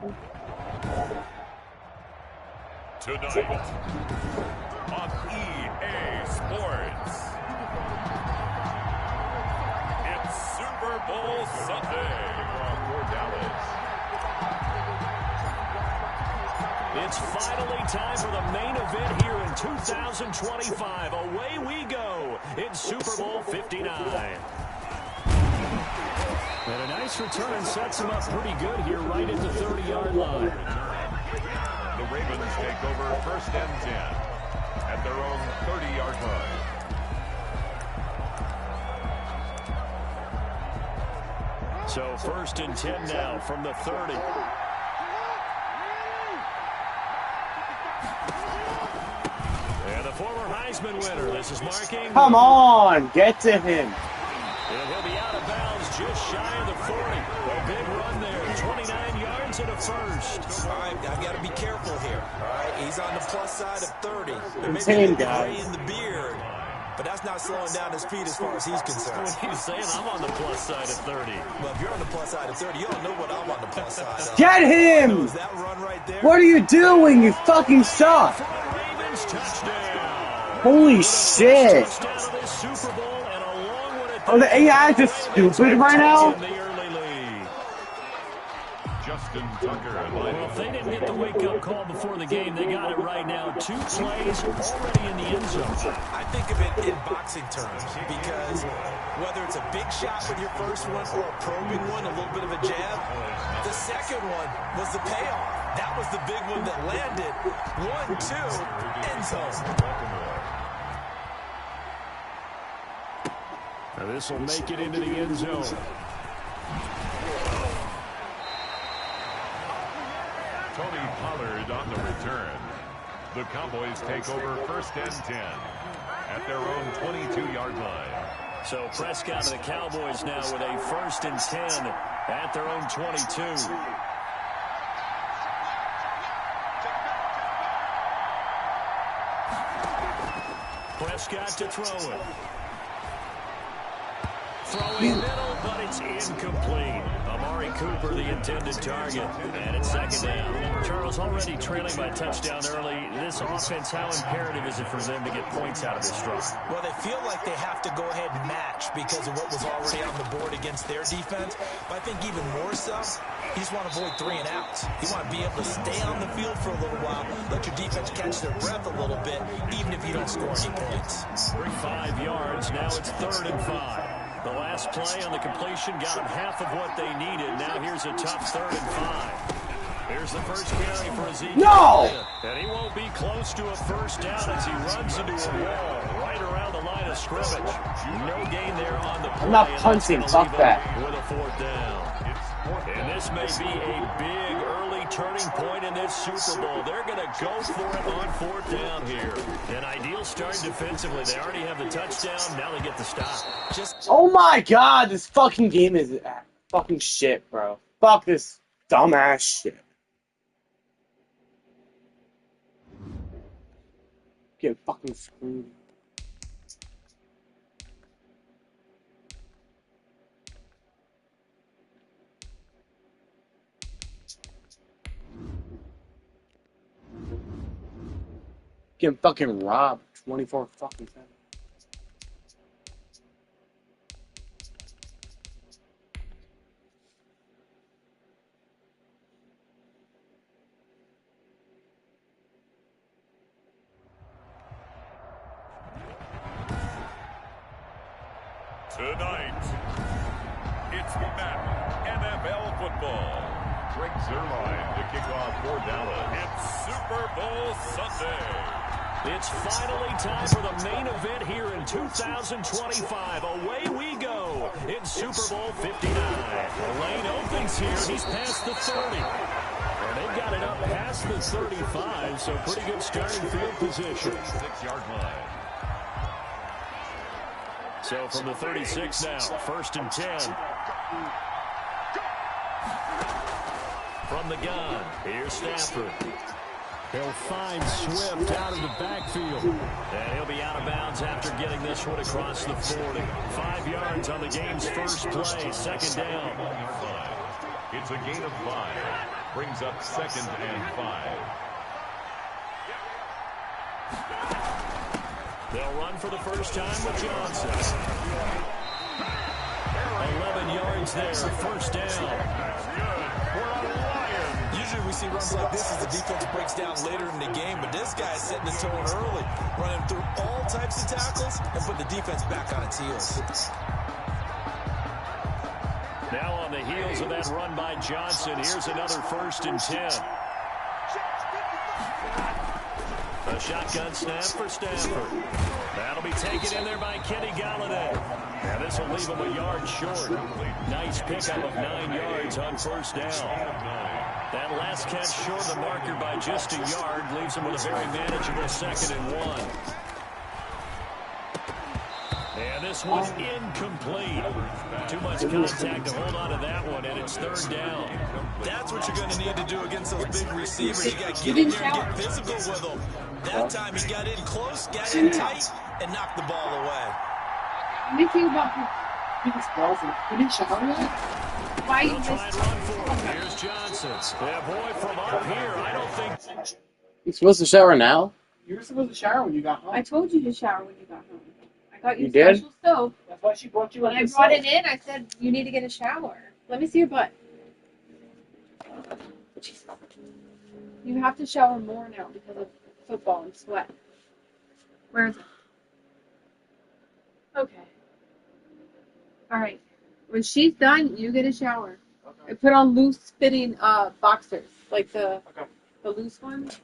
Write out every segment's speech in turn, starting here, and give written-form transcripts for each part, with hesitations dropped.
Tonight on EA Sports, it's Super Bowl Sunday for Dallas. It's finally time for the main event here in 2025. Away we go in Super Bowl 59. And a nice return sets him up pretty good here right at the 30-yard line. The Ravens take over 1st and 10 at their own 30-yard line. So 1st and 10 now from the 30. And the former Heisman winner, this is Mark Ingram. Come on, get to him. And he'll be out of bounds just shy of the 40. A big run there, 29 yards and a first. All right, I've got to be careful here. All right, he's on the plus side of 30. There may Contain, be a guys. gray in the beard, but that's not slowing down his speed as far as he's concerned. What are you saying? I'm on the plus side of 30. Well, if you're on the plus side of 30, you don't know what I'm on the plus side of. Get him! Is that run right there? What are you doing? You fucking suck. Ravens touchdown. Holy shit. Touchdown of this Super Bowl and a long one at Oh, the AI is just stupid right now? in the early lead. Justin Tucker and Well, if they didn't get the wake-up call before the game, they got it right now. 2 plays already in the end zone. I think of it in boxing terms because whether it's a big shot with your first one or a probing one, a little bit of a jab, the second one was the payoff. That was the big one that landed. 1-2, end zone. Now this will make it into the end zone. Tony Pollard on the return. The Cowboys take over 1st and 10 at their own 22-yard line. So Prescott and the Cowboys now with a 1st and 10 at their own 22. Prescott to throw it. Throwing middle, but it's incomplete. Amari Cooper, the intended target. And it's 2nd down. Charles already trailing by a touchdown early. This offense, how imperative is it for them to get points out of this drive? Well, they feel like they have to go ahead and match because of what was already on the board against their defense. But I think even more so, you just want to avoid 3 and outs. You want to be able to stay on the field for a little while, let your defense catch their breath a little bit, even if you don't score any points. 5 yards. Now it's 3rd and 5. The last play on the completion got them half of what they needed. Now here's a tough 3rd and 5. Here's the first carry for Ezekiel. No! And he won't be close to a first down as he runs into a wall right around the line of scrimmage. No gain there on the play. I'm not punting. Fuck that. With a 4th down. And this may be a big early turning point in this Super Bowl. They're going to go for it on 4th down here. An ideal start defensively. They already have the touchdown. Now they get the stop. Oh my god, this fucking game is fucking shit, bro. Fuck this dumbass shit. Get fucking screwed. Getting fucking robbed 24 fucking 7. Tonight, it's Madden NFL football. Greg Zerline to kick off for Dallas. It's Super Bowl Sunday. It's finally time for the main event here in 2025. Away we go in Super Bowl 59. The lane opens here. He's past the 30. And they've got it up past the 35, so pretty good starting field position. 6-yard line. So from the 36 now, 1st and 10. From the gun, here's Stafford. He'll find Swift out of the backfield. And he'll be out of bounds after getting this one across the 40. 5 yards on the game's first play, 2nd down. It's a gain of 5. Brings up 2nd and 5. They'll run for the first time with Johnson. 11 yards there, first down. Usually we see runs like this as the defense breaks down later in the game, but this guy is setting the tone early, running through all types of tackles and put the defense back on its heels. Now on the heels of that run by Johnson, here's another 1st and 10. A shotgun snap for Stafford. That'll be taken in there by Kenny Galladay. Now this will leave him a yard short. Nice pickup of 9 yards on first down. That last catch short of the marker by just a yard leaves him with a very manageable 2nd and 1. And this one's incomplete. Too much contact to hold on to that one, and it's 3rd down. That's what you're going to need to do against those big receivers. You got to get in there and get physical with them. That time he got in close, got in tight, and knocked the ball away. What do you think about these balls? You didn't shower yet? Why you try and run for him. Here's Johnson. Yeah, boy, from up here, I don't think... You're supposed to shower now? You were supposed to shower when you got home. I told you to shower when you got home. I got you a did? special soap. That's why she brought you. When I brought it in, I said you need to get a shower. Let me see your butt. You have to shower more now because of football and sweat. Where is it? Okay. All right. When she's done, you get a shower. Okay. I put on loose-fitting boxers, like the loose ones.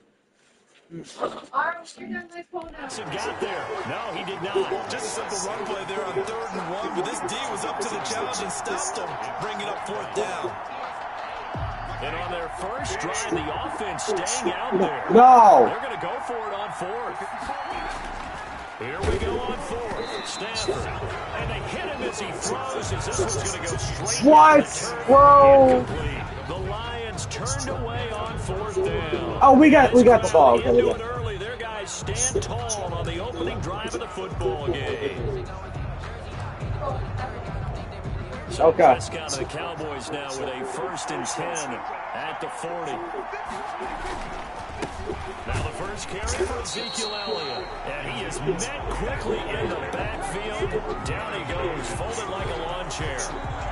Alright, you're done my phone now. Got there. No, he did not. Just a simple run play there on 3rd and 1, but this D was up to the challenge and stopped him, bringing up 4th down. And on their first drive, the offense staying out there. No! They're going to go for it on 4th. Here we go on 4th. Stafford. And they hit him as he throws, as this one's going to go straight what? down the turf. Whoa! Incomplete. The Lions turned away on 4th down. Oh, we got the ball. Okay, we Into got it early. Their guys stand tall on the opening drive of the football game. Okay. Prescott of the Cowboys now with a 1st and 10 at the 40. Now the first carry for Ezekiel Elliott. And he is met quickly in the backfield. Down he goes, folded like a lawn chair.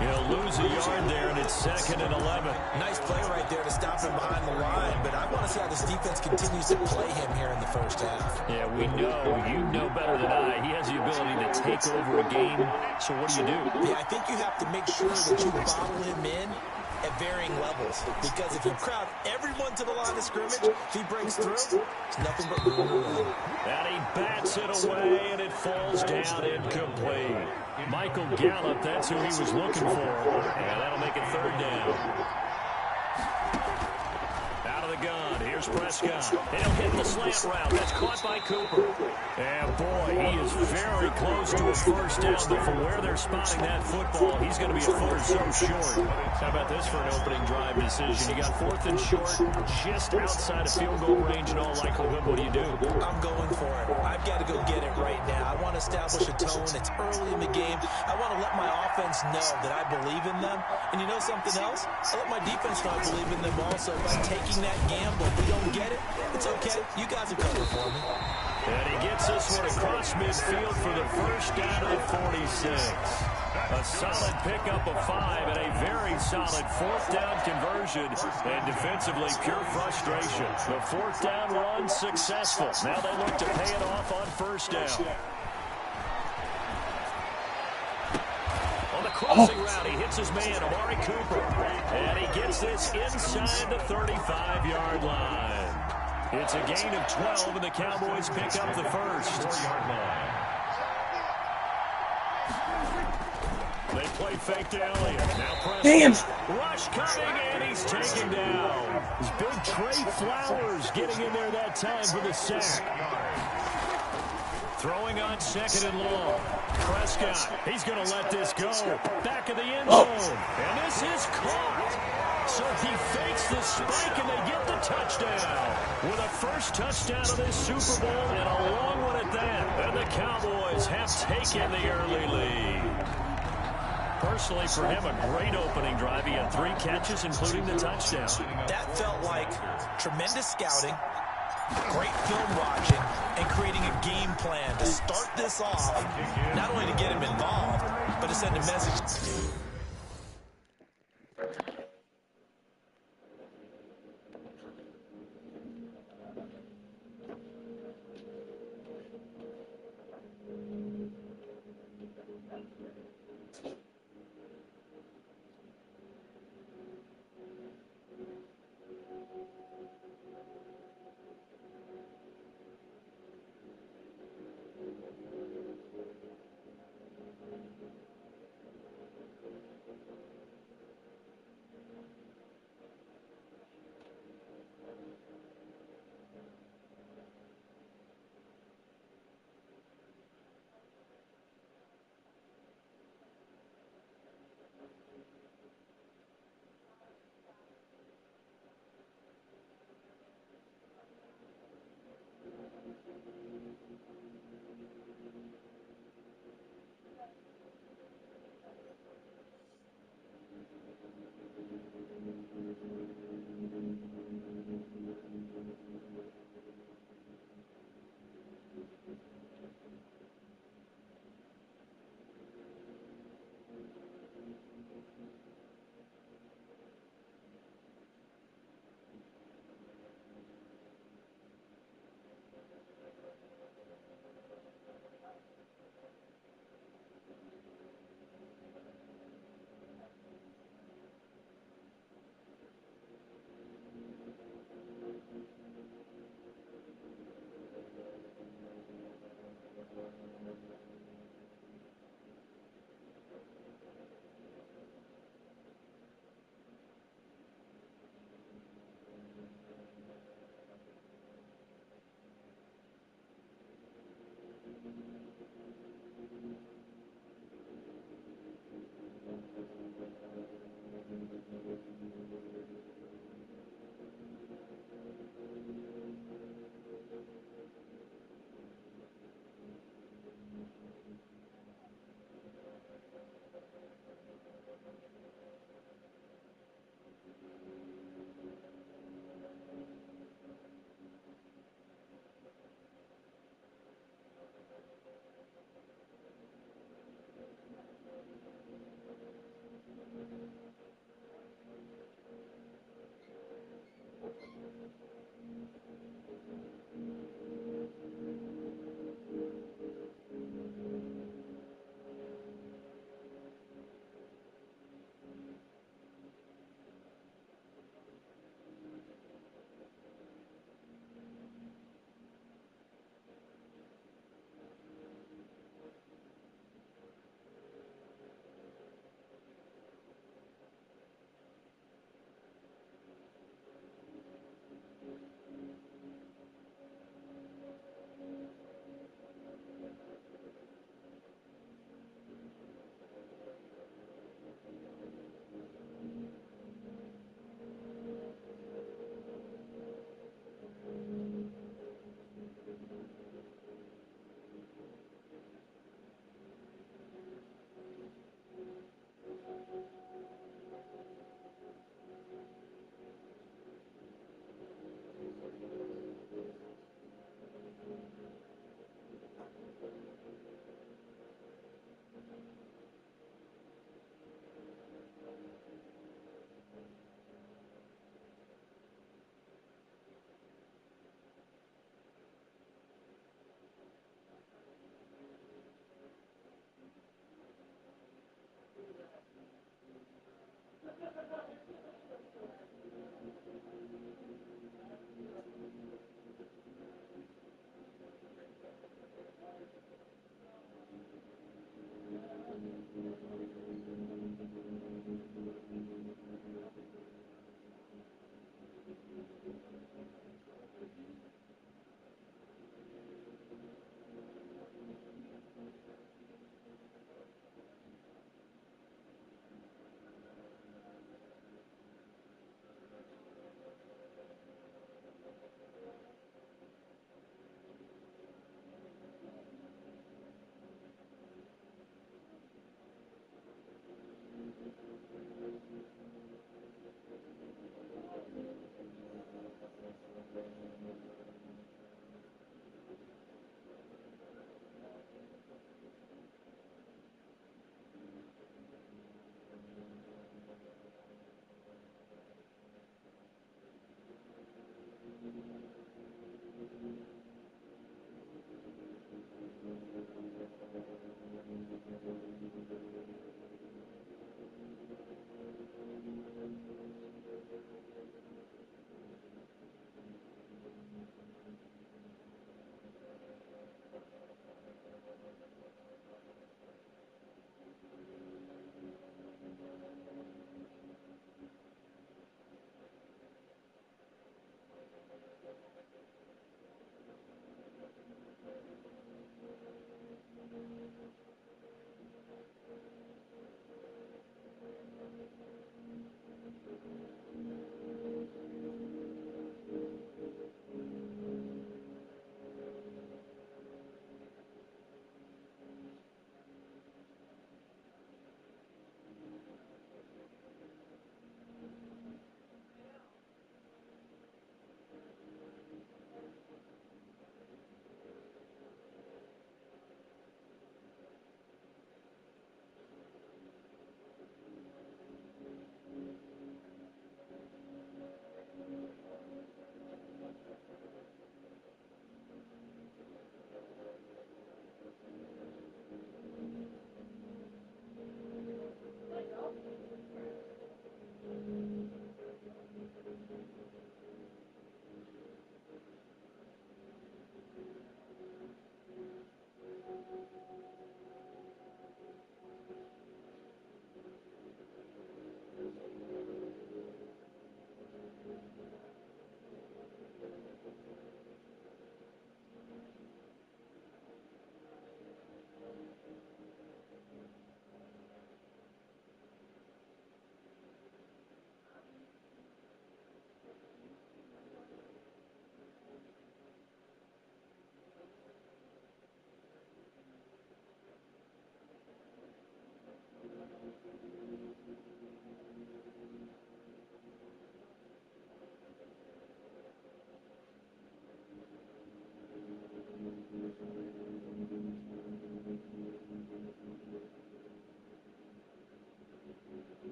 He'll lose a yard there, and it's 2nd and 11. Nice play right there to stop him behind the line, but I want to see how this defense continues to play him here in the first half. Yeah, we know. You know better than I. He has the ability to take over a game. So what do? Yeah, I think you have to make sure that you bottle him in at varying levels, because if you crowd everyone to the line of scrimmage, if he breaks through, it's nothing but room to run. And he bats it away, and it falls down incomplete. Michael Gallup, that's who he was looking for. And that'll make it 3rd down. Out of the gun, here's Prescott. And he'll hit the slant route. That's caught by Cooper. And boy, he is very close to a first down, but from where they're spotting that football, he's going to be a foot or so short. How about this for an opening drive decision? You got 4th and short, just outside of field goal range in all likelihood. What do you do? I'm going for it. I've got to go get it right now. I want to establish a tone. It's early in the game. I want to let my offense know that I believe in them. And you know something else? I let my defense know I believe in them also by taking that gamble. If we don't get it, it's okay. You guys are covered for me. And he gets this one across midfield for the first down of the 46. A solid pickup of 5 and a very solid 4th down conversion. And defensively, pure frustration. The 4th down run successful. Now they look to pay it off on first down. On the crossing route, he hits his man, Amari Cooper. And he gets this inside the 35-yard line. It's a gain of 12, and the Cowboys pick up the first. 4-yard line. They play fake to Elliott. Now Prescott. Rush coming, and he's taken down. It's big Trey Flowers getting in there that time for the sack. Throwing on 2nd and long. Prescott, he's going to let this go. Back of the end zone. And this is caught. So he fakes the spike, and they get the touchdown. With a first touchdown of this Super Bowl, and a long one at that. And the Cowboys have taken the early lead. Personally, for him, a great opening drive. He had 3 catches, including the touchdown. That felt like tremendous scouting, great film watching, and creating a game plan to start this off, not only to get him involved, but to send a message.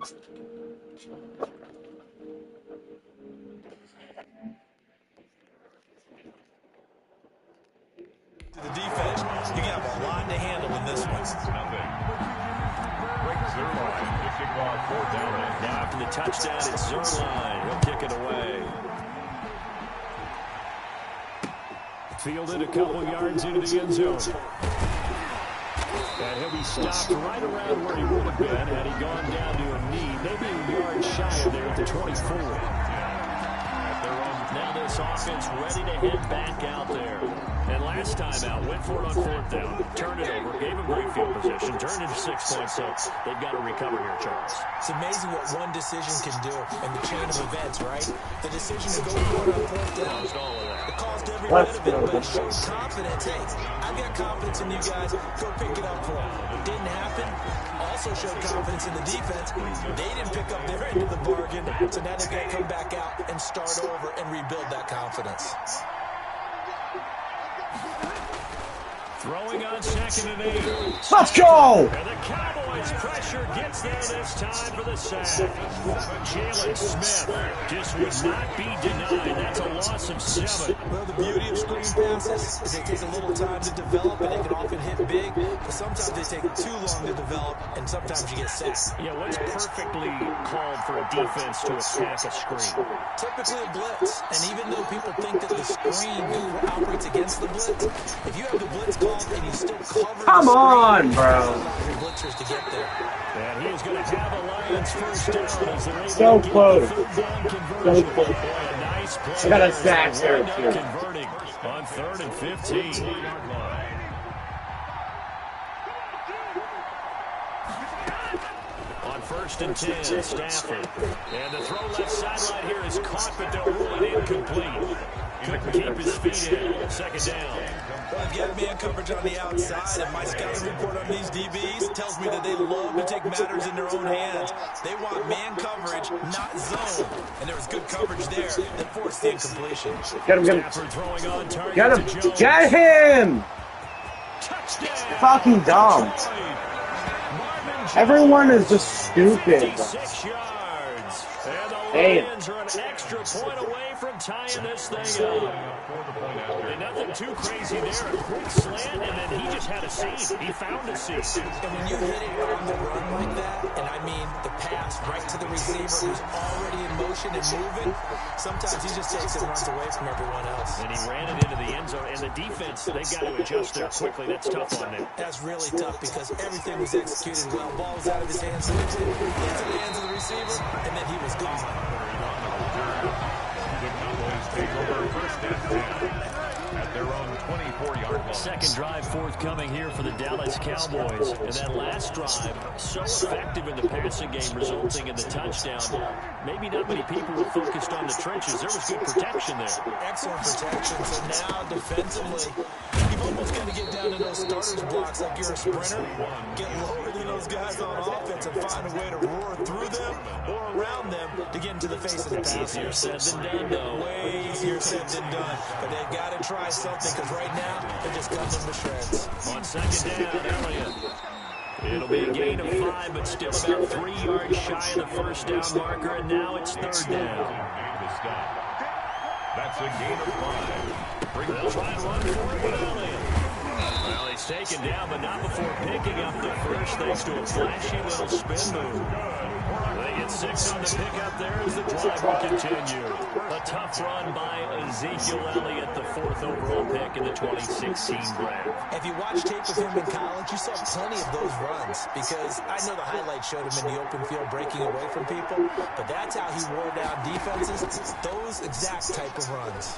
To the defense, you have a lot to handle in this one. Rick Zerline to kick off 4th down. Now after the touchdown, it's Zerline. He'll kick it away. Fielded a couple yards into the end zone. And he'll be stopped right around where he would have been had he gone down to a knee, maybe a yard shy of there at the 24. Now this offense ready to head back out there. And last time out, went for it on 4th down, turned it over, gave him great field position, turned into 6 points, so they've got to recover here, Charles. It's amazing what one decision can do in the chain of events, right? The decision to go for it on 4th down, it caused every bit of it, but it showed confidence. Hey, I've got confidence in you guys. Go pick it up for them. It didn't happen. Also showed confidence in the defense. They didn't pick up their end of the bargain, so now they've got to come back out and start over and rebuild that confidence. Throwing on 2nd and 8. Let's go! And the Cowboys pressure gets there this time for the sack. Jalen Smith just would not be denied. That's a loss of 7. Well, the beauty of screen passes is they take a little time to develop, and they can often hit big, but sometimes they take too long to develop, and sometimes you get sacked. Yeah, what's perfectly called for a defense to attack a screen? Typically a blitz, and even though people think that the screen operates against the blitz, if you have the blitz called and you still cover Come on, bro. your blitzers to get there. And he is going to have a Lions first down as they're able So to close. get the 3rd down conversion. So close. Boy, a nice play I got a there sack as there, they wind too. up converting on 3rd and 15. On 1st and 10, Stafford. And the throw left sideline here is caught, but they'll rule it incomplete. Couldn't keep his feet in. 2nd down. Well, I've got man coverage on the outside, and my scouting report on these DBs tells me that they love to take matters in their own hands. They want man coverage, not zone. And there was good coverage there that forced the incompletion. Get him, get him. Stafford throwing on target Get to him. Jones. Get him! Touchdown. Fucking dumb. Everyone is just stupid. 56 yards. And the Damn. Lions are an extra point away from tying this thing up. And nothing too crazy there. A quick slant, and then he just had a seam. He found a seam. And when you hit it on the run like that, and I mean the pass right to the receiver who's already in motion and moving, sometimes he just takes it and runs away from everyone else. And he ran it into the end zone. And the defense, they've got to adjust there quickly. That's tough on them. That's really tough because everything was executed well. Ball was out of his hands, into the hands of the receiver, and then he was gone. The Cowboys take over 1st and 10 at their own 24-yard line. Second drive forthcoming here for the Dallas Cowboys. And that last drive, so effective in the passing game, resulting in the touchdown. Maybe not many people were focused on the trenches. There was good protection there. Excellent protection. So now defensively, you've almost got to get down to those starters blocks like you're a sprinter. Get lower than those guys on offense and find a way to roar through them or around them to get into the face of the passer. Easier said than done, though. Way easier said than done. But they've got to try something because right now they're just cutting them to shreds. On 2nd down, Elliott. It'll be a gain of 5, but still about 3 yards shy of the 1st down marker, and now it's 3rd down. That's a gain of 5. They'll try and run for it with Elliott. Well, he's taken down, but not before picking up the first, thanks to a flashy little spin move. They get 6 on the pickup there as the drive will continue. A tough run by Ezekiel Elliott, the 4th overall pick in the 2016 draft. If you watch tape of him in college, you saw plenty of those runs because I know the highlights showed him in the open field breaking away from people, but that's how he wore down defenses, those exact type of runs.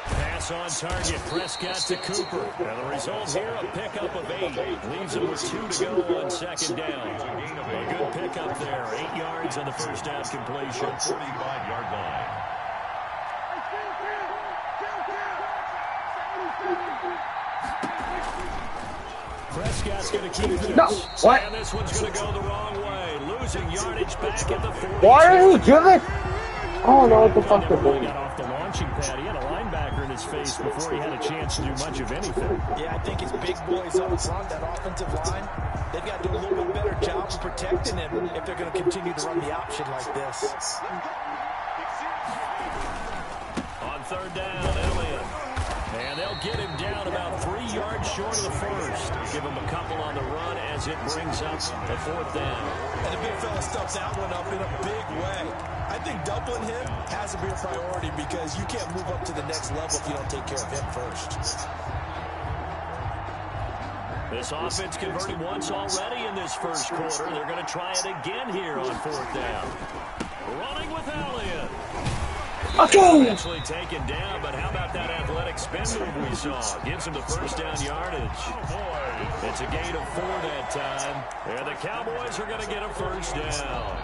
Pass on target, Prescott to Cooper. And the result here, a pickup of 8. Leaves him with 2 to go on 2nd down. A good pickup there, 8 yards on the first down completion. 45-yard line. Prescott's going to keep this. No, what? And this one's going to go the wrong way. Losing yardage back at the 40. Why are you doing? Oh no, what the fuck Never the really doing? got off the launching pad. He had a linebacker in his face before he had a chance to do much of anything. Yeah, I think his big boys up front, that offensive line, They've got to do a little bit better job of protecting him if they're going to continue to run the option like this. On third down, Elliott. And they'll get him down about 3 yards short of the first. Give him a couple on the run as it brings up the fourth down. And the big fella stuffs that one up in a big way. I think doubling him has to be a priority because you can't move up to the next level if you don't take care of him first. This offense converted once already in this first quarter. They're going to try it again here on fourth down. Running with Elliott. Eventually taken down, but how about that athletic spin move we saw? Gives him the first down yardage. It's a gain of 4 that time. And the Cowboys are going to get a first down.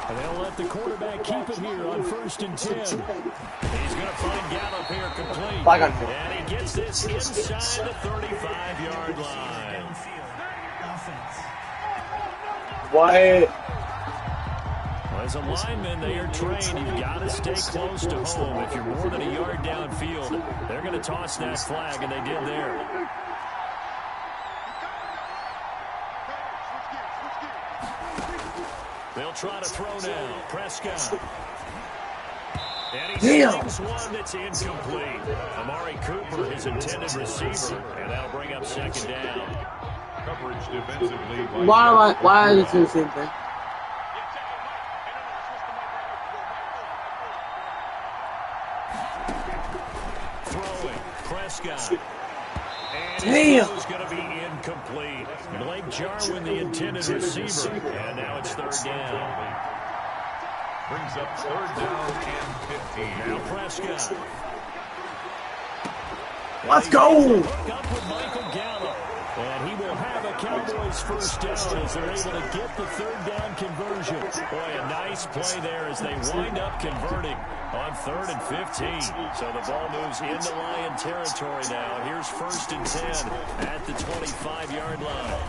And they'll let the quarterback keep it here on 1st and 10. He's going to find Gallup here complete. And he gets this inside the 35-yard line. What? Well, as a lineman, they are trained. You've got to stay close to home. If you're more than a yard downfield, they're going to toss that flag, and they did there. They'll try to throw now. Prescott. And he slings one that's incomplete. Amari Cooper, his intended receiver, and that'll bring up second down. Coverage defensively. Why are you doing the same thing? Throwing. Prescott. And Damn. his throw is going to be incomplete. Blake Jarwin, the intended receiver. And now it's third down. Brings up third down and 15. Now Prescott. Let's go! Hook up with Michael Gallup. And he will have a Cowboys first down as they're able to get the third down conversion. Boy, a nice play there as they wind up converting on 3rd and 15. So the ball moves into Lion territory now. Here's 1st and 10 at the 25-yard line.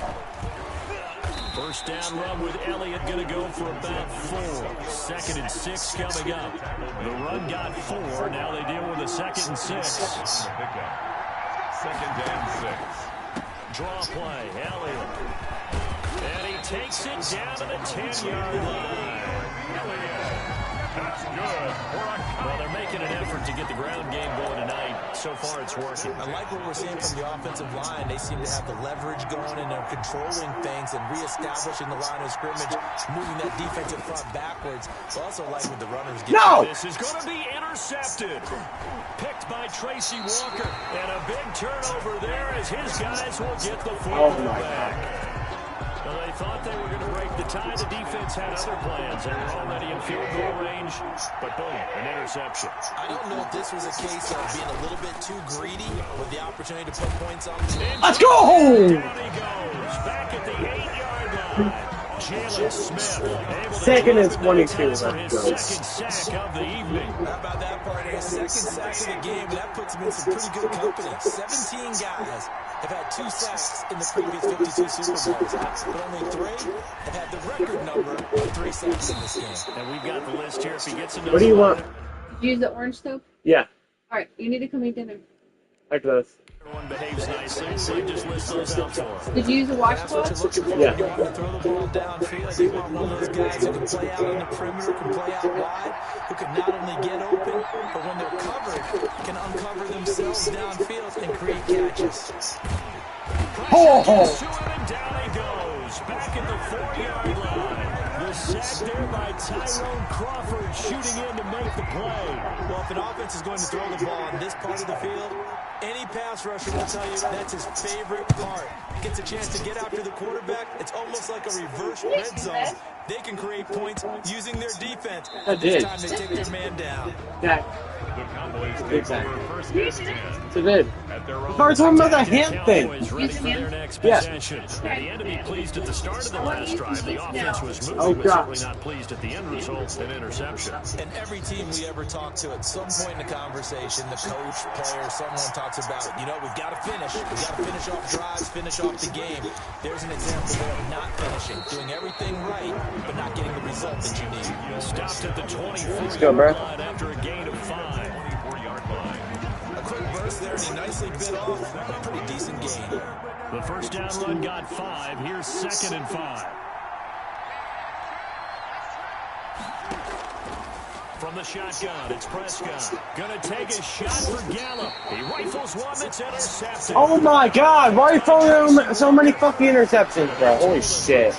First down run with Elliott going to go for about 4. 2nd and 6 coming up. The run got 4. Now they deal with a 2nd and 6. 2nd and 6. Draw play, Elliott. And he takes it down to the 10-yard line. That's good. Well, they're making an effort to get the ground game going tonight. So far, it's working. I like what we're seeing from the offensive line. They seem to have the leverage going, and they're controlling things and reestablishing the line of scrimmage, moving that defensive front backwards. Also like what the runners get. No! This is going to be intercepted. Picked by Tracy Walker. And a big turnover there as his guys will get the football back. Well, they thought they were going to break the tie. The defense had other plans. They were already in field goal range, but boom, an interception. I don't know if this was a case of being a little bit too greedy with the opportunity to put points on the board. Let's go! Down he goes, back at the 8-yard line. Jalen Smith able to 2nd and 22. for his second sack of the evening. How about that part? His second sack of the game, that puts him in some pretty good company. 17 guys have had 2 sacks in the previous 52 Super Bowls, but only 3 have had the record number of 3 sacks in this game. And we've got the list here. If he gets another What do you want? Did you use the orange soap? Yeah, All right, you need to come eat dinner. like this. Everyone behaves nicely, so you just list those out for him. Did you use a That's what washcloth? you're looking for. Yeah. You want to throw the ball downfield. You want one of those guys who can play out on the perimeter, can play out wide, who can not only get open, but when they're covered, can uncover themselves downfield and create catches. Oh! To him and down he goes. Back at the 4-yard line. The sack there by Tyrone Crawford shooting in to make the play. Well, if an offense is going to throw the ball on this part of the field, any pass rusher will tell you that's his favorite part. Gets a chance to get after the quarterback. It's almost like a reverse red zone. They can create points using their defense. I This did. time they take their man down. Yeah. The Cowboys take over first and 10. So good. At their own. We're talking about the hand thing. Cowboys ready for their next Yeah. possession. And the end to be pleased at the start of the last drive. The offense was moving, Oh, but God. certainly not pleased at the end result, an interception. And every team we ever talk to, at some point in the conversation, the coach, player, someone talks about, we've got to finish. We've got to finish off drives, finish off the game. There's an example there of not finishing, doing everything right, but not getting the result that you need. Stopped at the 24-yard go, bro. line after a gain of 5. 24-yard line. A quick burst there, and he nicely bit off a pretty decent gain. The first down run got 5. Here's 2nd and 5. From the shotgun, it's Prescott. Gonna take a shot for Gallup. He rifles one that's intercepted. Oh my God! Why are you throwing them so many fucking interceptions, bro? Holy shit!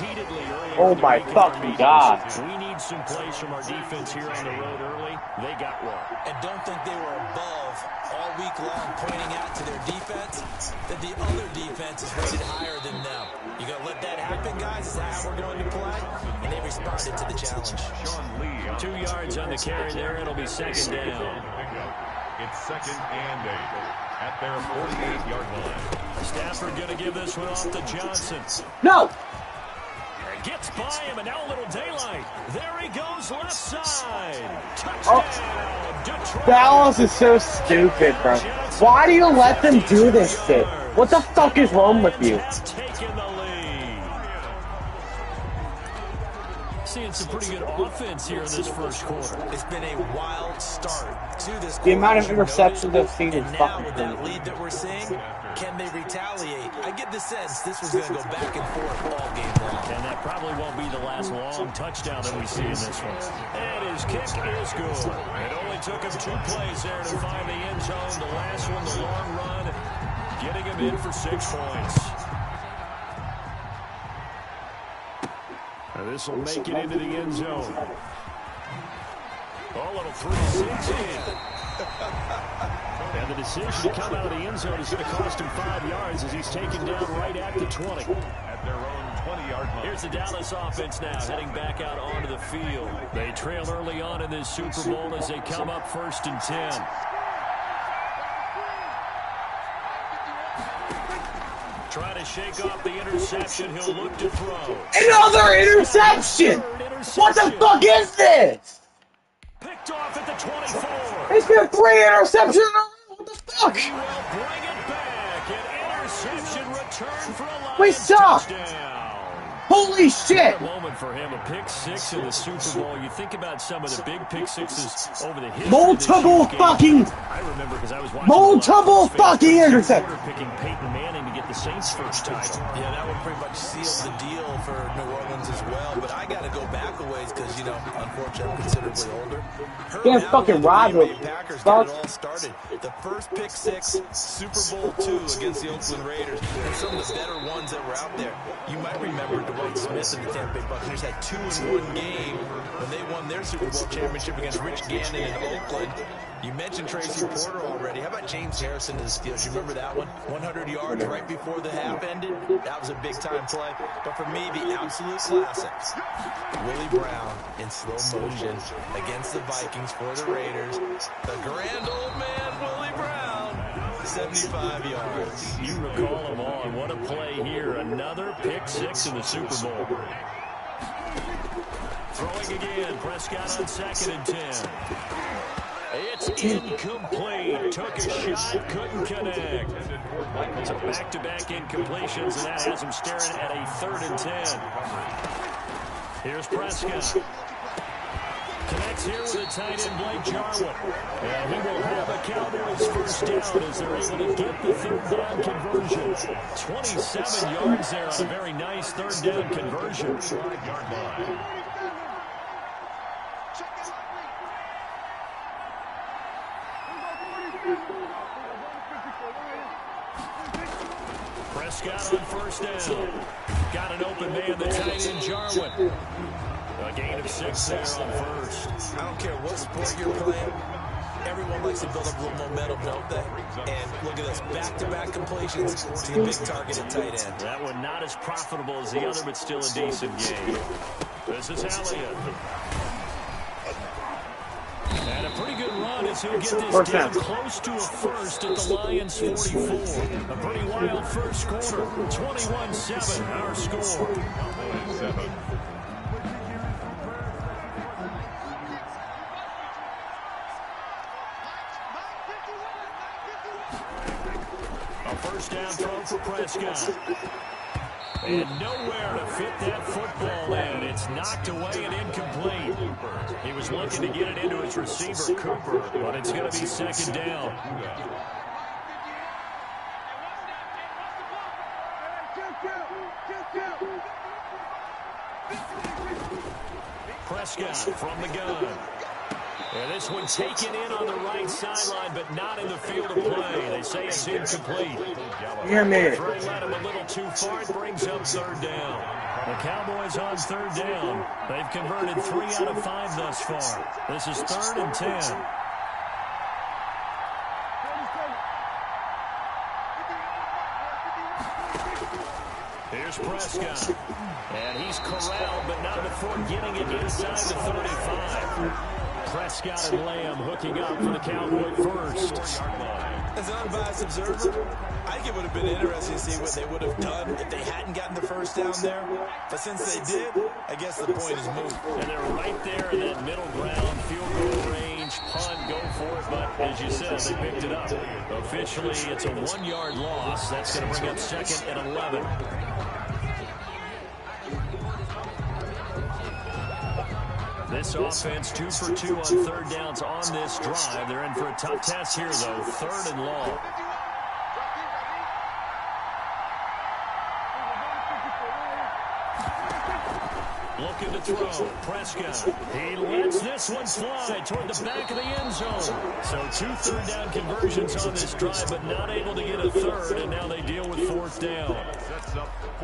Oh my fucking God! We need some plays from our defense here on the road early. They got one. And don't think they were above all week long, pointing out to their defense that the other defense is rated higher than them. You gonna let that happen, guys? Is that how we're going to play? And they responded to the challenge. 2 yards on the carry there. It'll be 2nd down. It's 2nd and 8 at their 48-yard line. Stafford going to give this one off to Johnson. No! Gets by him, and now a little daylight. There he goes, left side. Touchdown, Detroit. Dallas is so stupid, bro. Why do you let them do this shit? What the fuck is wrong with you? Taking the lead. Seeing some pretty good offense here in this first quarter. It's been a wild start to this quarter. The amount of interceptions I've seen is and now fucking with that crazy. lead that we're seeing, can they retaliate? I get the sense this was going to go back and forth all game long. And that probably won't be the last long touchdown that we see in this one. And his kick is good. It only took him 2 plays there to find the end zone. The last one, the long run, getting him in for 6 points. And this will make it into the end zone. Oh, little 3-6 in. And the decision to come out of the end zone is going to cost him 5 yards as he's taken down right at the 20. At their own 20-yard line. Here's the Dallas offense now, heading back out onto the field. They trail early on in this Super Bowl as they come up 1st and 10. Trying to shake off the interception. He'll look to throw. Another interception! What the fuck is this? Picked off at the 24. It's been 3 interceptions in a row. What the fuck? He will bring it back. An interception return for a Lions We suck. touchdown. Holy shit! What a moment for him, a pick 6 in the Super Bowl. You think about some of the big pick 6s over the history Multiple of this game. fucking, I remember because I was watching multiple fucking interceptions. picking Peyton Manning to get the Saints' first title. Yeah, that one pretty much sealed the deal for New Orleans as well. But I got to go back a ways because, unfortunately, I'm considerably older. Damn fucking ride with me. Packers got it all started. The first pick 6, Super Bowl II against the Oakland Raiders, and some of the better ones that were out there. You might remember Dwight Smith and the Tampa Bay Buccaneers had 2 in 1 game when they won their Super Bowl championship against Rich Gannon in Oakland. You mentioned Tracy Porter already. How about James Harrison to the Steelers? You remember that one? 100 yards right before the half ended. That was a big-time play. But for me, the absolute classic, Willie Brown in slow motion against the Vikings for the Raiders. The grand old man, Willie Brown, 75 yards. You recall them all, and what a play here. Another pick 6 in the Super Bowl. Throwing again, Prescott on 2nd and 10. It's incomplete. Took a shot, couldn't connect. So back-to-back incompletions, and that has him staring at a 3rd and 10. Here's Prescott. Connects here with a tight end, Blake Jarwin. And he will have a Cowboys first down as they're able to get the 3rd down conversion. 27 yards there on a very nice 3rd down conversion. 5-yard line. Prescott on 1st down. Got an open man, the tight end, Jarwin. A gain of 6 there on 1st. I don't care what sport you're playing. Everyone likes to build up a little momentum, don't they? And look at this, back-to-back completions to the big target at tight end. That one not as profitable as the other, but still a decent game. This is Elliott. And a pretty good run says he'll get this First down down. close to a first at the Lions' 44. A pretty wild first quarter. 21-7, our score. Cowboys 7. A first down throw for Prescott. And nowhere to fit that football in. It's knocked away and incomplete. He was looking to get it into his receiver, Cooper, but it's going to be second down. Prescott from the gun. And this one taken in on the right sideline, but not in the field of play. They say it's incomplete. Damn it. Throw led him a little too far. It brings up third down. The Cowboys on third down. They've converted 3 out of 5 thus far. This is 3rd and 10. Here's Prescott. And he's corralled, but not before getting it inside the 35. Prescott and Lamb hooking up for the Cowboy first. As an unbiased observer, I think it would have been interesting to see what they would have done if they hadn't gotten the first down there. But since they did, I guess the point is moved. And they're right there in that middle ground, field goal range, punt, go for it. But as you said, they picked it up. Officially, it's a 1-yard loss. That's going to bring up 2nd and 11. This offense 2 for 2 on third downs on this drive. They're in for a tough test here, though. 3rd and long. Looking to throw. Prescott. He lets this one fly toward the back of the end zone. So 2 third down conversions on this drive, but not able to get a third, and now they deal with 4th down.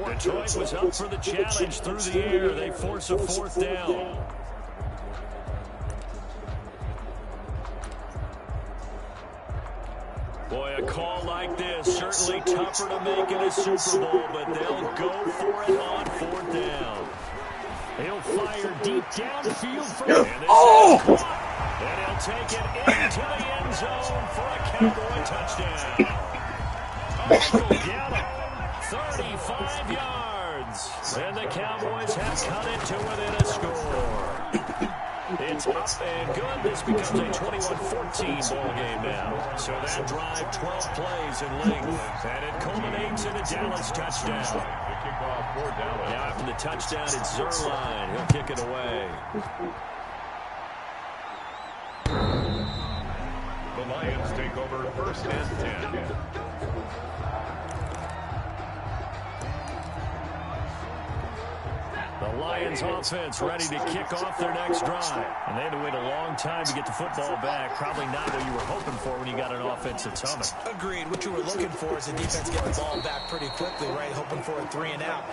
Detroit was up for the challenge through the air. They force a 4th down. Boy, a call like this, certainly tougher to make in a Super Bowl, but they'll go for it on 4th down. He'll fire deep downfield for it. And he'll take it into the end zone for a Cowboy touchdown. Michael Gallup, 35 yards. And the Cowboys have cut it to within a score. It's up and good. This becomes a 21-14 ball game now. So that drive, 12 plays in length, and it culminates in a Dallas touchdown. The kickoff for Dallas. Now after the touchdown, it's Zerline. He'll kick it away. The Lions take over 1st and 10. The Lions offense ready to kick off their next drive. And they had to wait a long time to get the football back. Probably not what you were hoping for when you got an offense that's humming. Agreed. What you were looking for is the defense get the ball back pretty quickly, right? Hoping for a 3 and out.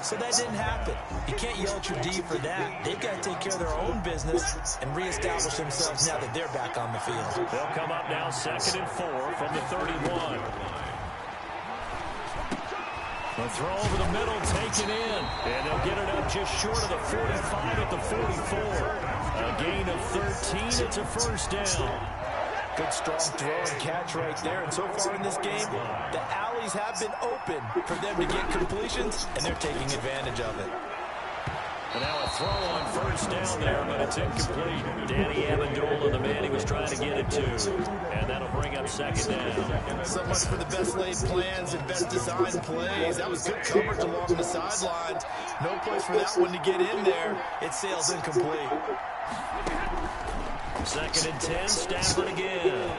So that didn't happen. You can't yell at your D for that. They've got to take care of their own business and reestablish themselves now that they're back on the field. They'll come up now 2nd and 4 from the 31. The throw over the middle, taken in. And they'll get it up just short of the 45 at the 44. A gain of 13. It's a first down. Good, strong throw and catch right there. And so far in this game, the alleys have been open for them to get completions, and they're taking advantage of it. And now a throw on first down there, but it's incomplete. Danny Amendola, the man he was trying to get it to. And that'll bring up 2nd down. So much for the best laid plans and best designed plays. That was good coverage along the sidelines. No place for that one to get in there. It sails incomplete. 2nd and 10, Stafford again.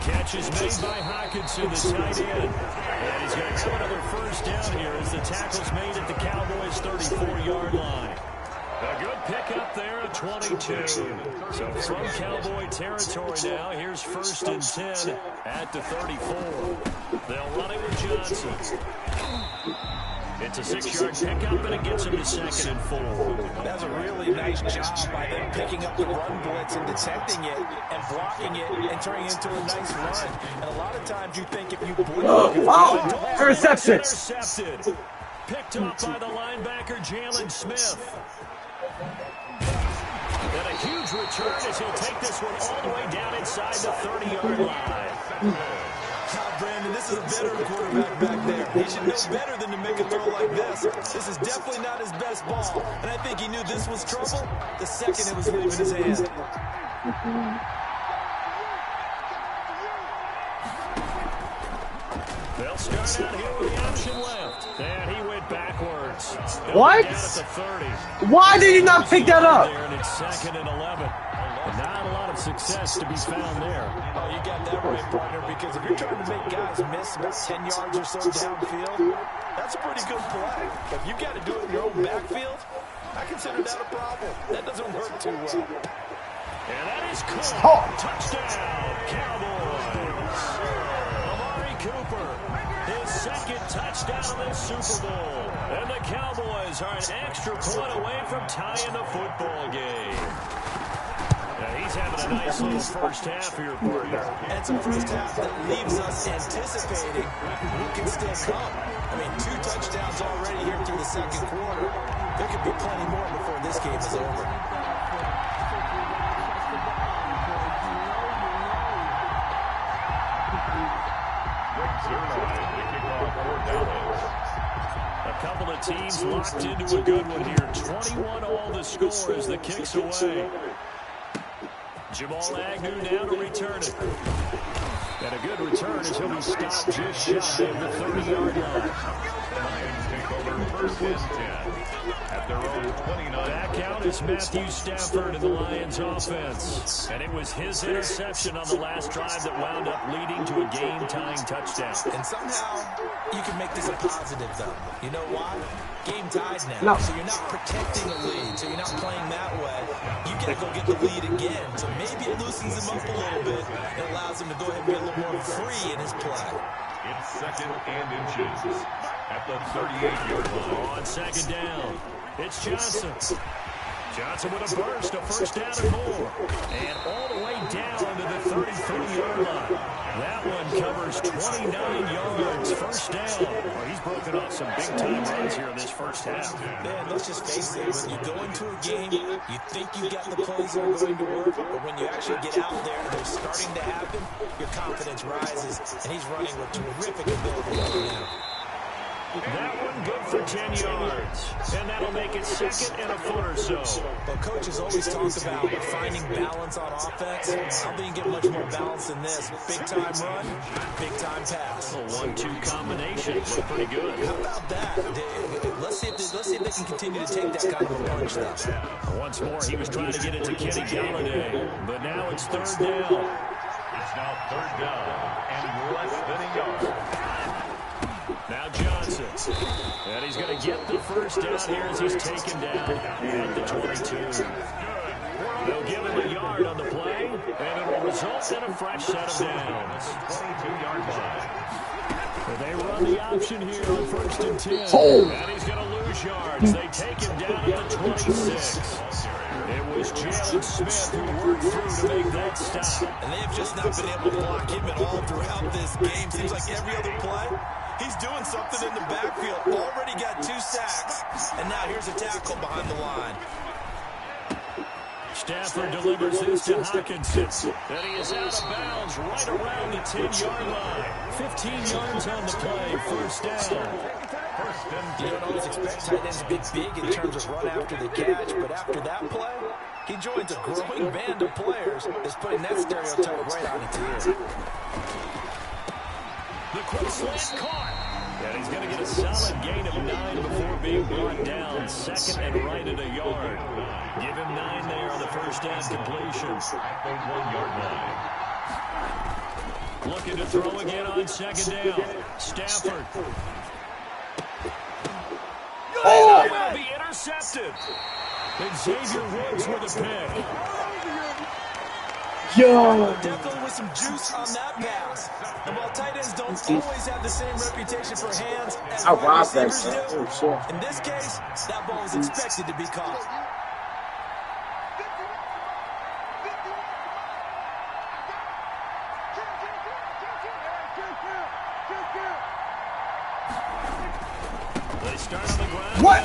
Catch is made by Hockenson, the tight end. And he's going to have another first down here as the tackle's made at the Cowboys' 34-yard line. A good pickup there at 22. So from Cowboy territory now, here's 1st and 10 at the 34. They'll run it with Johnson. It's a 6-yard pickup, and it gets him to 2nd and 4. That's a really nice job by them picking up the run blitz and detecting it and blocking it and turning it into a nice run. And a lot of times you think if you blitz, Intercepted. Picked up by the linebacker, Jalen Smith. And a huge return as he'll take this one all the way down inside the 30-yard line. Brandon, this is a veteran quarterback back there. He should know better than to make a throw like this. This is definitely not his best ball. And I think he knew this was trouble the second it was leaving his hand. They'll start out here with the option left. And he went backwards. What? Down at the 30. Why did you not pick that up? There, and it's 2nd and 11. Not a lot of success to be found there. Oh, you got that right, partner, because if you're trying to make guys miss about 10 yards or so downfield, that's a pretty good play. But if you've got to do it in your own backfield, I consider that a problem. That doesn't work too well. And that is cool. Touchdown, Cowboys. Amari Cooper, his 2nd touchdown of the Super Bowl. And the Cowboys are an extra point away from tying the football game. He's having a nice little first half here, partner. And it's a first half that leaves us anticipating what can still come. I mean, 2 touchdowns already here through the 2nd quarter. There could be plenty more before this game is over. A couple of teams locked into a good one here. 21 all the score as the kick's away. Jamal Agnew now to return it. And a good return as he'll be stopped just shy of the 30-yard line. Lions take over 1st and 10 at their own 29. Back out is Matthew Stafford in the Lions offense. And it was his interception on the last drive that wound up leading to a game-tying touchdown. And somehow you can make this a positive, though. You know why? Game tied now. So you're not protecting a lead. So you're not playing that way. You got to go get the lead again. So maybe it loosens him up a little bit. It allows him to go ahead and be a little more free in his play. It's 2nd and inches at the 38-yard line. On 2nd down, it's Johnson. Johnson with a burst, a first down and more. And all the way down to the 33-yard line. That one covers 29 yards, first down. Well, he's broken off some big-time runs here in this first half. Man, let's just face it. When you go into a game, you think you got the plays that are going to work, but when you actually get out there and they're starting to happen, your confidence rises, and he's running with terrific ability right now. That one good for 10 yards. And that'll make it 2nd and a foot or so. But coaches always talk about finding balance on offense. I don't think you get much more balance than this. Big-time run, big-time pass. A 1-2 combination. Look pretty good. How about that? Let's see if they can continue to take that kind of a punch, though. Once more, he was trying to get it to Kenny Galladay. But now it's 3rd down. It's now 3rd down and less than a yard. Now Johnson. And he's going to get the first down here as he's taken down at the 22. They'll give him a yard on the play, and it will result in a fresh set of downs. 22-yard line. They run the option here on 1st and 10. And he's going to lose yards. They take him down at the 26. It was Jalen Smith who worked through to make that stop. And they've just not been able to block him at all throughout this game. Seems like every other play, he's doing something in the backfield. Already got 2 sacks, and now here's a tackle behind the line. Stafford delivers this to Hawkinson. And he is out of bounds right around the 10-yard line. 15 yards on the play, first down. You don't always expect tight ends to be big in terms of run after the catch, but after that play, he joins a growing band of players that's putting that stereotype right on its ear. The quick slant caught. And he's going to get a solid gain of 9 before being brought down. 2nd and right at a yard. Give him 9 there on the first down completion. At the 1-yard line. Looking to throw again on 2nd down. Stafford. Oh! Will be intercepted. And Xavier Woods with a pick. Yo! Definitely with some juice on that pass. And while tight ends don't always have the same reputation for hands as wide receivers do, in this case, that ball was expected to be caught. They start on the ground. What?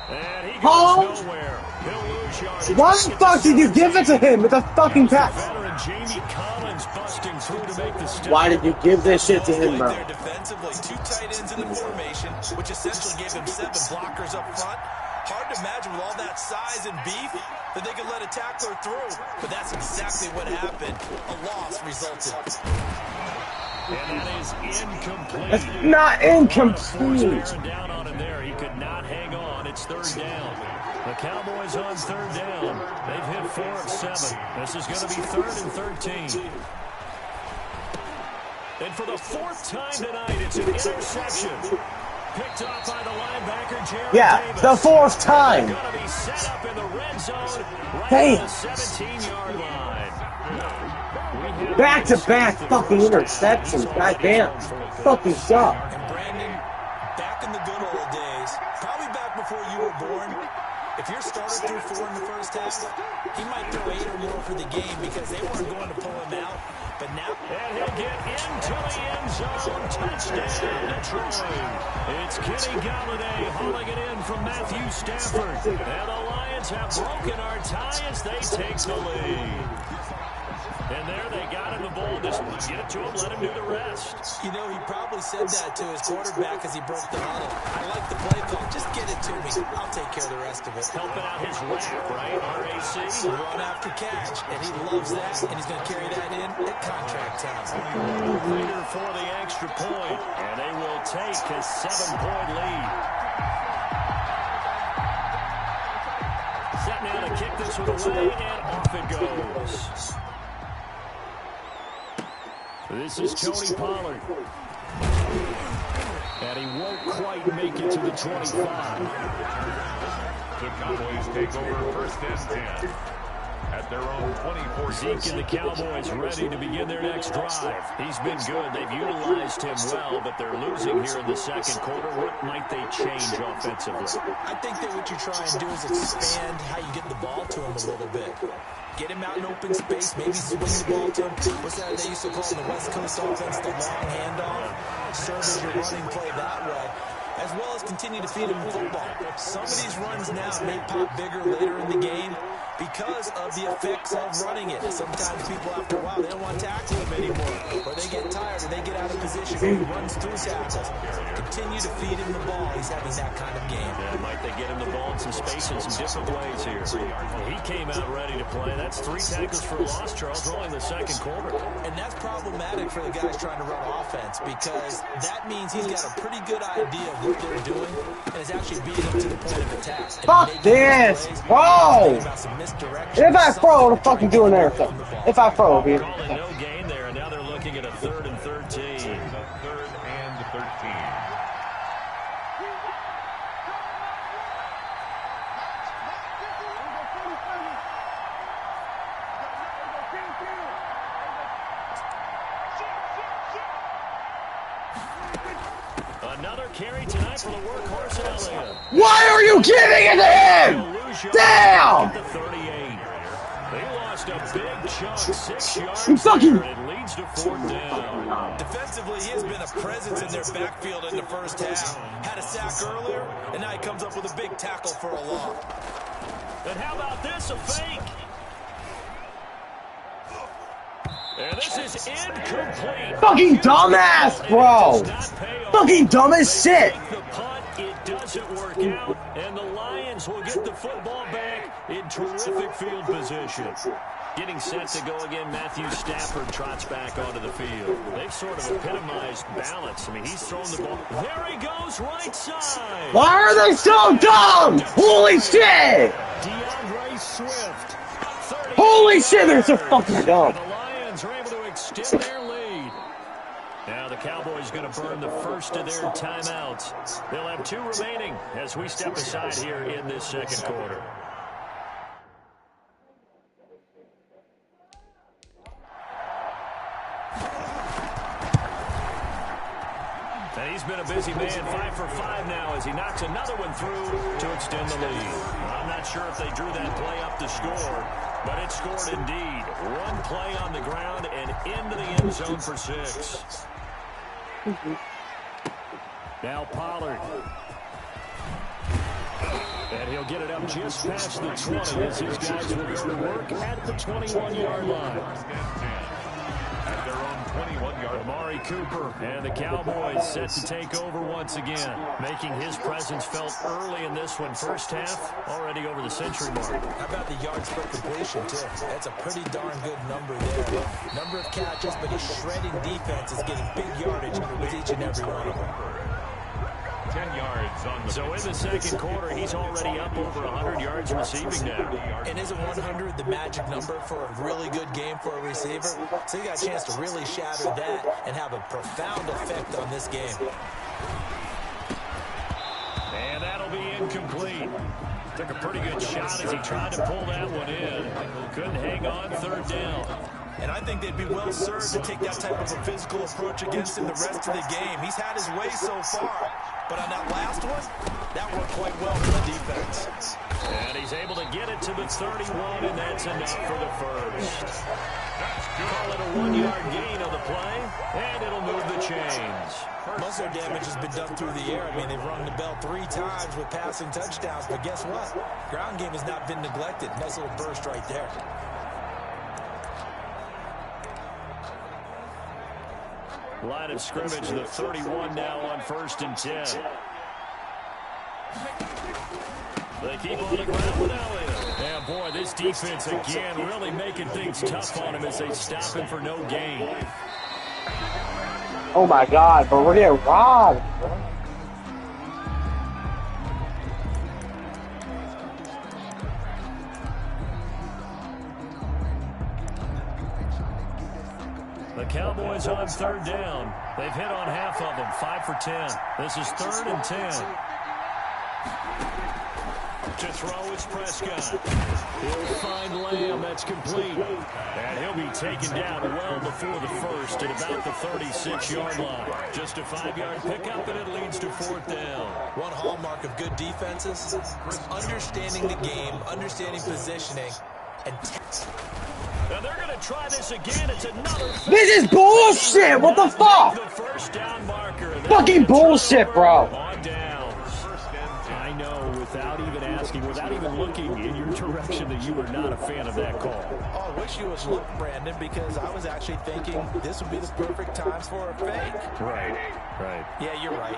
And he goes nowhere. He'll lose yardage Why the fuck did you give it to him with a fucking pass? Why did you give this shit to him, bro? Defensively, 2 tight ends in the formation, which essentially gave him 7 blockers up front. Hard to imagine with all that size and beef that they could let a tackler through. But that's exactly what happened. A loss resulted. And that is incomplete. That's not incomplete. Down on him there. He could not hang on. It's 3rd down. The Cowboys on 3rd down. They've hit 4 of 7. This is going to be 3rd and 13. And for the 4th time tonight, it's an interception. Picked off by the linebacker, Jared Davis. The 4th time. Going to be set up in the red zone right Hey. on the 17-yard line. Back-to-back fucking interceptions. Goddamn. Fucking suck. And Brandon, back in the good old days, probably back before you were born, if your starter threw 4 in the first half, he might throw 8 or more for the game because they weren't going to pull him out. But now, and he'll get into the end zone. Touchdown, Detroit. It's Kenny Galladay hauling it in from Matthew Stafford. And the Lions have broken our tie as they take the lead. And there they got him the ball. Just get it to him, let him do the rest. You know, he probably said that to his quarterback as he broke the huddle. I like the play call. Just get it to me. I'll take care of the rest of it. Helping out his rap, right? RAC. Run after catch. And he loves that. And he's going to carry that in at contract time. Later for the extra point. And they will take a 7-point lead. Set now to kick this one away, and off it goes. This is Tony Pollard. And he won't quite make it to the 25. The Cowboys take over 1st and 10 at their own 24. Zeke and the Cowboys ready to begin their next drive. He's been good. They've utilized him well, but they're losing here in the 2nd quarter. What might they change offensively? I think that what you try and do is expand how you get the ball to him a little bit. Get him out in open space, maybe swing the ball to him. What's that they used to call in the West Coast offense, the long handoff? Serve as your running play that way, as well as continue to feed him the football. Some of these runs now may pop bigger later in the game because of the effects of running it. Sometimes people, after a while, they don't want to tackle him anymore, or they get tired, or they get out of position, or he runs through tackles. Continue to feed him the ball. He's having that kind of game. Yeah, might they get him the ball in some space in some different ways here. He came out ready to play. That's 3 tackles for loss, Charles, only in the 2nd quarter. And that's problematic for the guys trying to run offense because that means he's got a pretty good idea of what they're doing and is actually beating them to the point of attack. Fuck this, bro! If I throw, what the fuck you doing there? If I throw, dude. No gain there, and now they're looking at a 3rd and 13. 3rd and 13. Another carry tonight for the workhorse Elliott. Why are you giving it to him? Damn! The 38. They lost a big chunk, 6 yards. You fucking... It leads to 4th down. Defensively, he has been a presence in their backfield in the first half. Had a sack earlier, and now he comes up with a big tackle for a loss. And how about this, a fake? And this is incomplete. Fucking dumbass, bro. Fucking dumb as shit. The punt, it doesn't work out, and the Lions will get the football back in terrific field position. Getting set to go again, Matthew Stafford trots back onto the field. They've sort of epitomized balance. I mean, he's thrown the ball. There he goes, right side. Why are they so dumb? Holy shit. DeAndre Swift. Holy shit, they're so fucking dumb. The Lions are able to extend their lead. Now the Cowboys going to burn the first of their timeouts. They'll have 2 remaining as we step aside here in this 2nd quarter. And he's been a busy man, 5 for 5 now as he knocks another one through to extend the lead. I'm not sure if they drew that play up to score, but it scored indeed. 1 play on the ground and into the end zone for 6. Now Pollard. And he'll get it up just past the 20 as his guys will go to work at the 21-yard line. At their own 21-yard line. Amari Cooper and the Cowboys set to take over once again, making his presence felt early in this one. First half, already over the century mark. How about the yards per completion, too? That's a pretty darn good number there. Number of catches, but he's shredding defenses, getting big yardage with each and every one of them. 10 yards on the So in the second quarter, he's already up over 100 yards receiving now. And isn't 100 the magic number for a really good game for a receiver? So you got a chance to really shatter that and have a profound effect on this game. And that'll be incomplete. Took a pretty good shot as he tried to pull that one in. Couldn't hang on, third down. And I think they'd be well served to take that type of a physical approach against him the rest of the game. He's had his way so far. But on that last one, that worked quite well for the defense. And he's able to get it to the 31, and that's enough for the first. Call it a 1-yard gain on the play, and it'll move the chains. Most of their damage has been done through the air. I mean, they've rung the bell 3 times with passing touchdowns. But guess what? Ground game has not been neglected. Nice little burst right there. Line of scrimmage, the 31 now on 1st and 10. They keep on the ground with Elliott. Yeah, boy, this defense again really making things tough on him as they stop him for no gain. Oh my God, but we're getting robbed. The Cowboys on 3rd down. They've hit on half of them, 5 for 10. This is 3rd and 10. To throw is Prescott. He'll find Lamb. That's complete. And he'll be taken down well before the first at about the 36-yard line. Just a 5-yard pickup, and it leads to 4th down. One hallmark of good defenses is understanding the game, understanding positioning, and now they're going to try this again. It's another. This is bullshit. What the fuck? The first down marker. Fucking bullshit, bro. On downs. I know, without even asking, without even looking in your direction, that you were not a fan of that call. Oh, I wish you would look, Brandon, because I was actually thinking this would be the perfect time for a fake. Right. Yeah, you're right.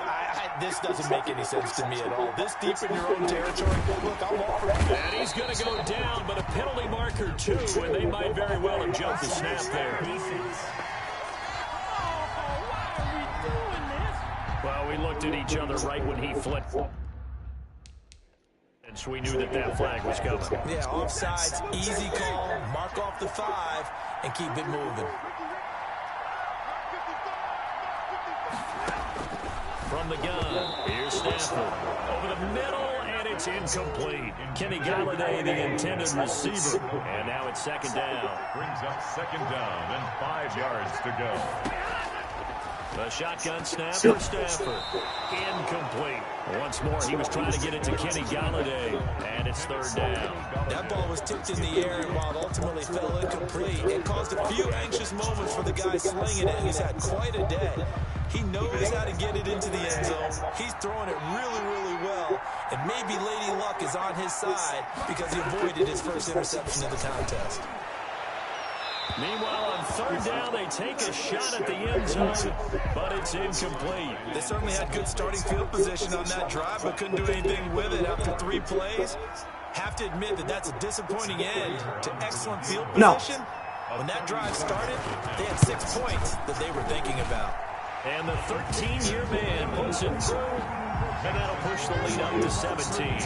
This doesn't make any sense to me at all. This deep in your own territory, look, I'm all for it. And he's going to go down, but a penalty marker, too, and they might very well have jumped the snap there. Well, we looked at each other right when he flipped. And so we knew that that flag was coming. Yeah, offsides, easy call, mark off the 5, and keep it moving. From the gun, here's Stafford. Over the middle, and it's incomplete. Kenny Galladay, the intended receiver. And now it's 2nd down. Brings up 2nd down and 5 yards to go. The shotgun snap for Stafford. Incomplete. Once more, he was trying to get it to Kenny Galladay, and it's 3rd down. That ball was tipped in the air, and while it ultimately fell incomplete, it caused a few anxious moments for the guy slinging it. He's had quite a day. He knows how to get it into the end zone. He's throwing it really, really well, and maybe Lady Luck is on his side because he avoided his first interception of the contest. Meanwhile, on 3rd down, they take a shot at the end zone, but it's incomplete. They certainly had good starting field position on that drive, but couldn't do anything with it after 3 plays. Have to admit that that's a disappointing end to excellent field position. When that drive started, they had 6 points that they were thinking about. And the 13-year man puts it through, and that'll push the lead up to 17.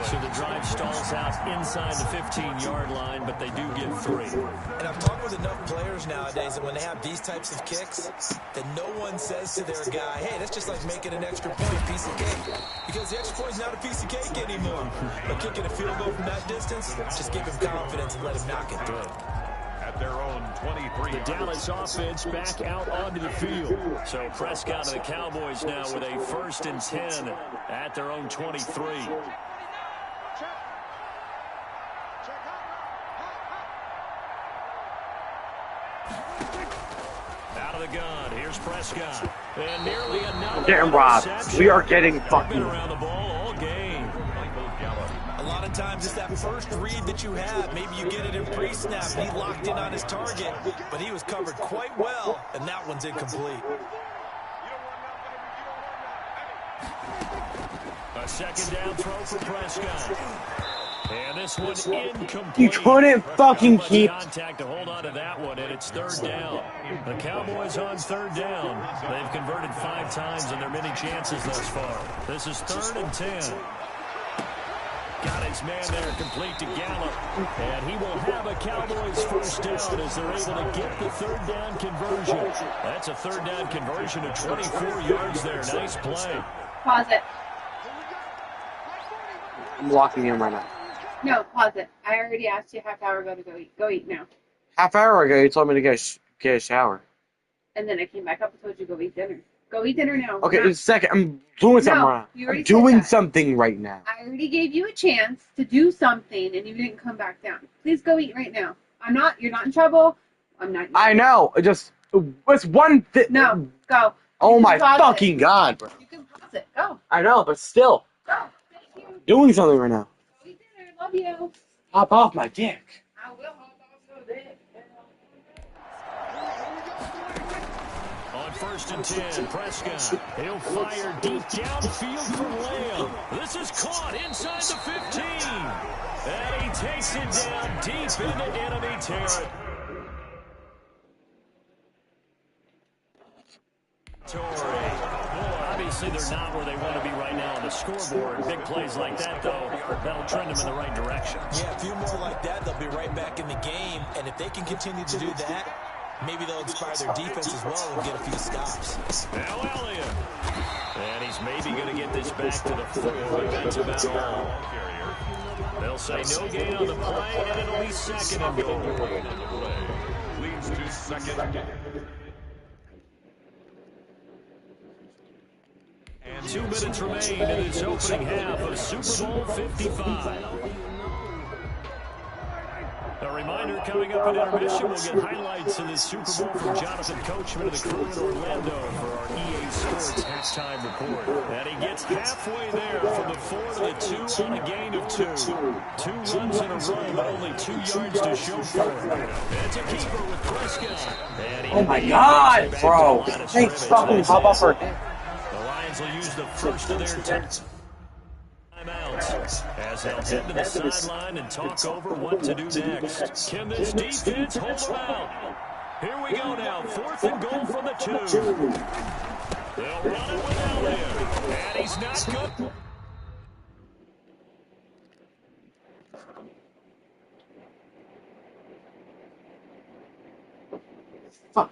So the drive stalls out inside the 15-yard line, but they do get 3. And I've talked with enough players nowadays that when they have these types of kicks, that no one says to their guy, hey, that's just like making an extra point, piece of cake. Because the extra point's not a piece of cake anymore. But kicking a field goal from that distance, just give him confidence and let him knock it through. At their own 23. The Dallas offense back out onto the field. So Prescott and the Cowboys now with a 1st and 10 at their own 23. Out of the gun, here's Prescott. And nearly another Damn, Rob. We are getting fucking. Been around the ball all game. oftentimes it's that first read that you have. Maybe you get it in pre-snap, and he locked in on his target, but he was covered quite well, and that one's incomplete. A second down throw for Prescott. And this one incomplete. You couldn't fucking keep contact to hold on to that one, and it's third down. The Cowboys on third down. They've converted 5 times in their many chances thus far. This is 3rd and 10. Got his man there complete to Gallup. And he will have a Cowboys first down as they're able to get the third down conversion. That's a third down conversion of 24 yards there. Nice play. Pause it. I'm locking in right now. No, pause it. I already asked you half hour ago to go eat. Go eat now. Half hour ago, you told me to get a shower. And then I came back up and told you go eat dinner. Go eat dinner now. Okay, a second. I'm doing something right you now. already I'm said doing that. something right now. I already gave you a chance to do something, and you didn't come back down. Please go eat right now. You're not in trouble. I'm not. I know. It's one thing. No, go. Oh You my can pause fucking it. god, bro. You can pause it. Go. I know, but still. Go. Thank you. Doing something right now. Go eat dinner. Love you. Hop off my dick. I will hop off your dick. On 1st and 10, Prescott. He'll fire deep downfield for Lamb. This is caught inside the 15. And he takes it down deep into enemy territory. Well, obviously they're not where they want to be right now on the scoreboard. Big plays like that, though, that'll trend them in the right direction. Yeah, a few more like that, they'll be right back in the game. And if they can continue to do that, maybe they'll inspire their defense as well and get a few stops. Now Elliott. And he's maybe going to get this back to the 4, but that's about all. They'll say no gain on the play, and it'll be 2nd and goal. Leads to 2nd. And 2 minutes remain in this opening half of Super Bowl 55. A reminder, coming up in intermission, we'll get highlights of this Super Bowl from Jonathan Coachman of the crew in Orlando for our EA Sports halftime report. And he gets halfway there from the 4 to the 2 on a gain of 2. 2 runs in a row, but only 2 yards to show for it. It's a keeper with Prescott. Oh my god, bro. Thanks fucking hop off her dick. The Lions will use the first of their 10 timeouts as they'll head to the sideline and talk over what to do next. Can this defense hold them out? Here we go now. 4th and goal from the 2. They'll run it with Elliott. And he's not good. Fuck.